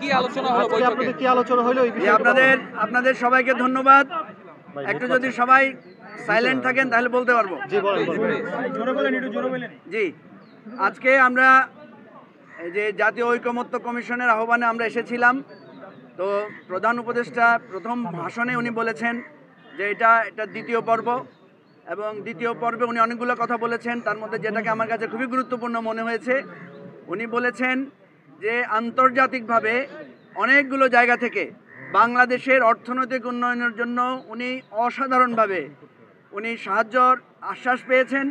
কি আলোচনা হলো বৈঠকে? আপনাদের কি আলোচনা হলো এই বিষয়ে? আপনাদের সবাইকে ধন্যবাদ। একটু যদি সবাই সাইলেন্ট থাকেন তাহলে বলতে পারবো। জি বলেন। জি, আজকে আমরা এই যে জাতীয় ঐকমত্য কমিশনের আহ্বানে আমরা এসেছিলাম। তো প্রধান উপদেষ্টা প্রথম ভাষণে উনি বলেছেন যে এটা দ্বিতীয় পর্ব, এবং দ্বিতীয় পর্বে উনি অনেকগুলো কথা বলেছেন। তার মধ্যে যেটাকে আমার কাছে খুবই গুরুত্বপূর্ণ মনে হয়েছে, উনি বলেছেন যে আন্তর্জাতিকভাবে অনেকগুলো জায়গা থেকে বাংলাদেশের অর্থনৈতিক উন্নয়নের জন্য উনি অসাধারণভাবে উনি সাহায্যর আশ্বাস পেয়েছেন,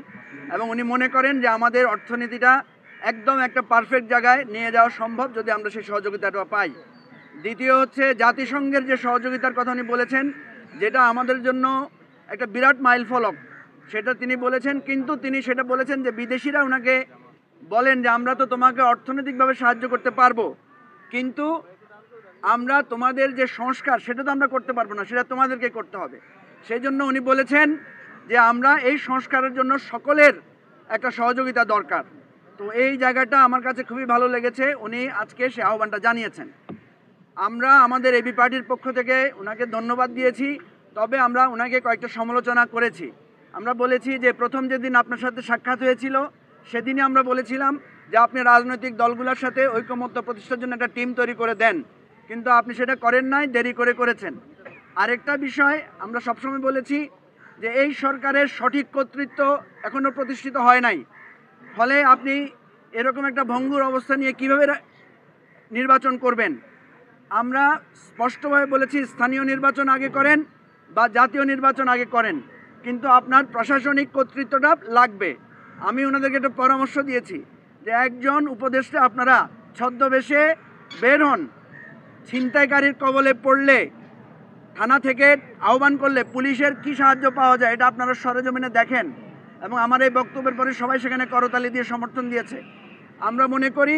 এবং উনি মনে করেন যে আমাদের অর্থনীতিটা একদম একটা পারফেক্ট জায়গায় নিয়ে যাওয়া সম্ভব যদি আমরা সেই সহযোগিতাটা পাই। দ্বিতীয় হচ্ছে জাতিসংঘের যে সহযোগিতার কথা উনি বলেছেন, যেটা আমাদের জন্য একটা বিরাট মাইল ফলক, সেটা তিনি বলেছেন। কিন্তু তিনি সেটা বলেছেন যে বিদেশিরা ওনাকে বলেন যে আমরা তো তোমাকে অর্থনৈতিকভাবে সাহায্য করতে পারবো, কিন্তু আমরা তোমাদের যে সংস্কার সেটা তো আমরা করতে পারবো না, সেটা তোমাদেরকে করতে হবে। সেই জন্য উনি বলেছেন যে আমরা এই সংস্কারের জন্য সকলের একটা সহযোগিতা দরকার। তো এই জায়গাটা আমার কাছে খুবই ভালো লেগেছে, উনি আজকে সে আহ্বানটা জানিয়েছেন। আমরা আমাদের এবি পার্টির পক্ষ থেকে ওনাকে ধন্যবাদ দিয়েছি, তবে আমরা ওনাকে কয়েকটা সমালোচনা করেছি। আমরা বলেছি যে প্রথম যেদিন আপনার সাথে সাক্ষাৎ হয়েছিল সেদিনই আমরা বলেছিলাম যে আপনি রাজনৈতিক দলগুলোর সাথে ঐকমত্য প্রতিষ্ঠার জন্য একটা টিম তৈরি করে দেন, কিন্তু আপনি সেটা করেন নাই, দেরি করেছেন। আরেকটা বিষয় আমরা সবসময় বলেছি যে এই সরকারের সঠিক কর্তৃত্ব এখনও প্রতিষ্ঠিত হয় নাই, ফলে আপনি এরকম একটা ভঙ্গুর অবস্থা নিয়ে কীভাবে নির্বাচন করবেন। আমরা স্পষ্টভাবে বলেছি স্থানীয় নির্বাচন আগে করেন বা জাতীয় নির্বাচন আগে করেন, কিন্তু আপনার প্রশাসনিক কর্তৃত্বটা লাগবে। আমি ওনাদেরকে একটা পরামর্শ দিয়েছি যে একজন উপদেষ্টা আপনারা ছদ্মবেশে বের হন, ছিনতাইকারীর কবলে পড়লে থানা থেকে আহ্বান করলে পুলিশের কি সাহায্য পাওয়া যায় এটা আপনারা সরেজমিনে দেখেন, এবং আমার এই বক্তব্যের পরে সবাই সেখানে করতালি দিয়ে সমর্থন দিয়েছে। আমরা মনে করি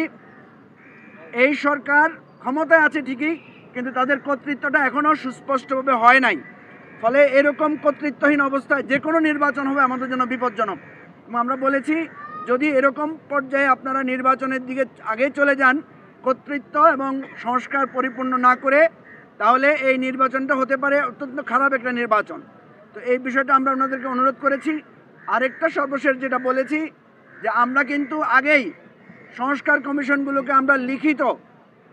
এই সরকার ক্ষমতায় আছে ঠিকই, কিন্তু তাদের কর্তৃত্বটা এখনও সুস্পষ্টভাবে হয় নাই, ফলে এরকম কর্তৃত্বহীন অবস্থায় যে কোনো নির্বাচন হবে আমাদের জন্য বিপজ্জনক। এবং আমরা বলেছি যদি এরকম পর্যায়ে আপনারা নির্বাচনের দিকে আগে চলে যান কর্তৃত্ব এবং সংস্কার পরিপূর্ণ না করে, তাহলে এই নির্বাচনটা হতে পারে অত্যন্ত খারাপ একটা নির্বাচন। তো এই বিষয়টা আমরা ওনাদেরকে অনুরোধ করেছি। আরেকটা সর্বশেষ যেটা বলেছি যে আমরা কিন্তু আগেই সংস্কার কমিশনগুলোকে আমরা লিখিত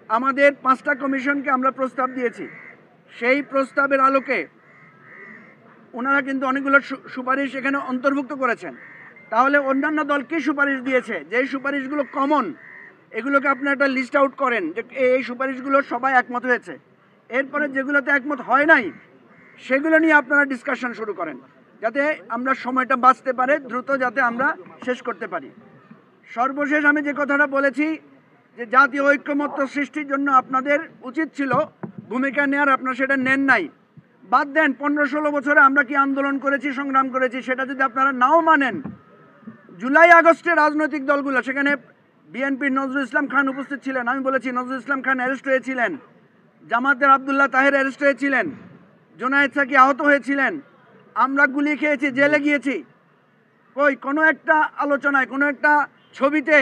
আমাদের 5টা কমিশনকে আমরা প্রস্তাব দিয়েছি, সেই প্রস্তাবের আলোকে ওনারা কিন্তু অনেকগুলো সুপারিশ এখানে অন্তর্ভুক্ত করেছেন। তাহলে অন্যান্য দল কি সুপারিশ দিয়েছে, যেই সুপারিশগুলো কমন এগুলোকে আপনারা একটা লিস্ট আউট করেন যে এই সুপারিশগুলো সবাই একমত হয়েছে, এরপরে যেগুলোতে একমত হয় নাই সেগুলো নিয়ে আপনারা ডিসকাশন শুরু করেন, যাতে আমরা সময়টা বাঁচতে পারে, দ্রুত যাতে আমরা শেষ করতে পারি। সর্বশেষ আমি যে কথাটা বলেছি যে জাতীয় ঐক্যমত্য সৃষ্টির জন্য আপনাদের উচিত ছিল ভূমিকা নেওয়ার, আপনারা সেটা নেন নাই। বাদ দেন 15-16 বছরে আমরা কি আন্দোলন করেছি, সংগ্রাম করেছি, সেটা যদি আপনারা নাও মানেন, জুলাই আগস্টে রাজনৈতিক দলগুলো, সেখানে বিএনপির নজরুল ইসলাম খান উপস্থিত ছিলেন, আমি বলেছি নজরুল ইসলাম খান অ্যারেস্ট হয়েছিলেন, জামাতের আবদুল্লাহ তাহের অ্যারেস্ট হয়েছিলেন, জোনায়েদ সাকি আহত হয়েছিলেন, আমরা গুলি খেয়েছি, জেলে গিয়েছি। কই কোনো একটা আলোচনায়, কোনো একটা ছবিতে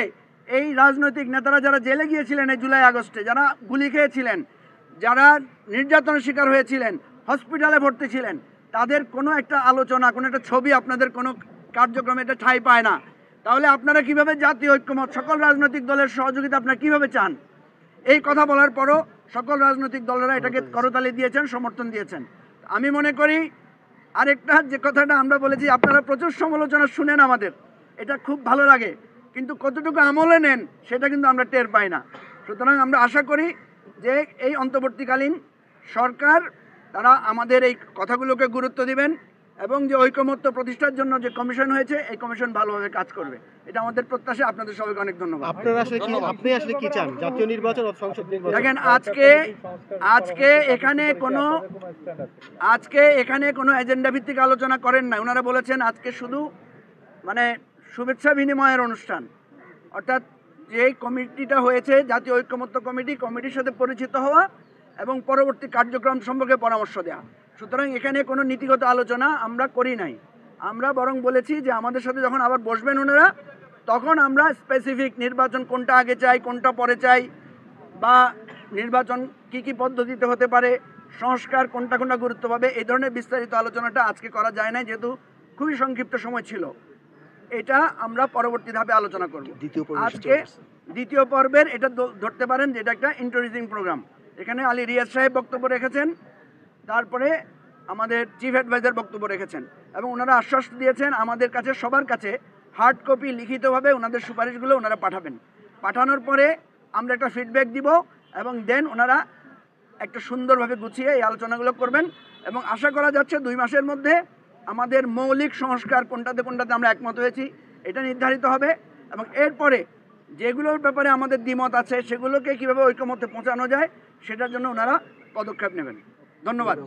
এই রাজনৈতিক নেতারা যারা জেলে গিয়েছিলেন এই জুলাই আগস্টে, যারা গুলি খেয়েছিলেন, যারা নির্যাতনের শিকার হয়েছিলেন, হসপিটালে ভর্তি ছিলেন, তাদের কোনো একটা আলোচনা, কোনো একটা ছবি আপনাদের কোনো কার্যক্রমে এটা ঠাঁই পায় না। তাহলে আপনারা কিভাবে জাতীয় ঐক্যমত, সকল রাজনৈতিক দলের সহযোগিতা আপনারা কিভাবে চান? এই কথা বলার পরও সকল রাজনৈতিক দলেরা এটাকে করতালি দিয়েছেন, সমর্থন দিয়েছেন। আমি মনে করি আরেকটা যে কথাটা আমরা বলেছি, আপনারা প্রচুর সমালোচনা শুনেন আমাদের, এটা খুব ভালো লাগে, কিন্তু কতটুকু আমলে নেন সেটা কিন্তু আমরা টের পাই না। সুতরাং আমরা আশা করি যে এই অন্তর্বর্তীকালীন সরকার তারা আমাদের এই কথাগুলোকে গুরুত্ব দিবেন, এবং যে ঐকমত্য প্রতিষ্ঠার জন্য যে কমিশন হয়েছে এই কমিশন ভালোভাবে কাজ করবে, এটা আমাদের প্রত্যাশা। আপনাদের সবাইকে অনেক ধন্যবাদ। আপনি আসলে কি চান, জাতীয় নির্বাচন ও সংসদ নির্বাচন? দেখেন আজকে এখানে কোনো এজেন্ডা ভিত্তিক আলোচনা করেন না। ওনারা বলেছেন আজকে শুধু মানে শুভেচ্ছা বিনিময়ের অনুষ্ঠান, অর্থাৎ যে কমিটিটা হয়েছে জাতীয় ঐক্যমত্য কমিটির সাথে পরিচিত হওয়া এবং পরবর্তী কার্যক্রম সম্পর্কে পরামর্শ দেওয়া। সুতরাং এখানে কোনো নীতিগত আলোচনা আমরা করি নাই। আমরা বরং বলেছি যে আমাদের সাথে যখন আবার বসবেন ওনারা, তখন আমরা স্পেসিফিক নির্বাচন কোনটা আগে চাই, কোনটা পরে চাই, বা নির্বাচন কি কি পদ্ধতিতে হতে পারে, সংস্কার কোনটা কোনটা গুরুত্ব পাবে, এই ধরনের বিস্তারিত আলোচনাটা আজকে করা যায় না, যেহেতু খুবই সংক্ষিপ্ত সময় ছিল। এটা আমরা পরবর্তী ধাপে আলোচনা করব। আজকে দ্বিতীয় পর্বের এটা ধরতে পারেন যে এটা একটা ইন্ট্রোডিউসিং প্রোগ্রাম। এখানে আলী রিয়াজ সাহেব বক্তব্য রেখেছেন, তারপরে আমাদের চিফ অ্যাডভাইজার বক্তব্য রেখেছেন এবং ওনারা আশ্বাস দিয়েছেন আমাদের কাছে সবার কাছে হার্ড কপি লিখিতভাবে ওনাদের সুপারিশগুলো ওনারা পাঠাবেন। পাঠানোর পরে আমরা একটা ফিডব্যাক দিব এবং দেন ওনারা একটা সুন্দরভাবে গুছিয়ে এই আলোচনাগুলো করবেন এবং আশা করা যাচ্ছে 2 মাসের মধ্যে আমাদের মৌলিক সংস্কার কোনটাতে কোনটাতে আমরা একমত হয়েছি এটা নির্ধারিত হবে এবং এরপরে যেগুলোর ব্যাপারে আমাদের দ্বিমত আছে সেগুলোকে কীভাবে ঐকমত্যে পৌঁছানো যায় সেটার জন্য ওনারা পদক্ষেপ নেবেন। ধন্যবাদ।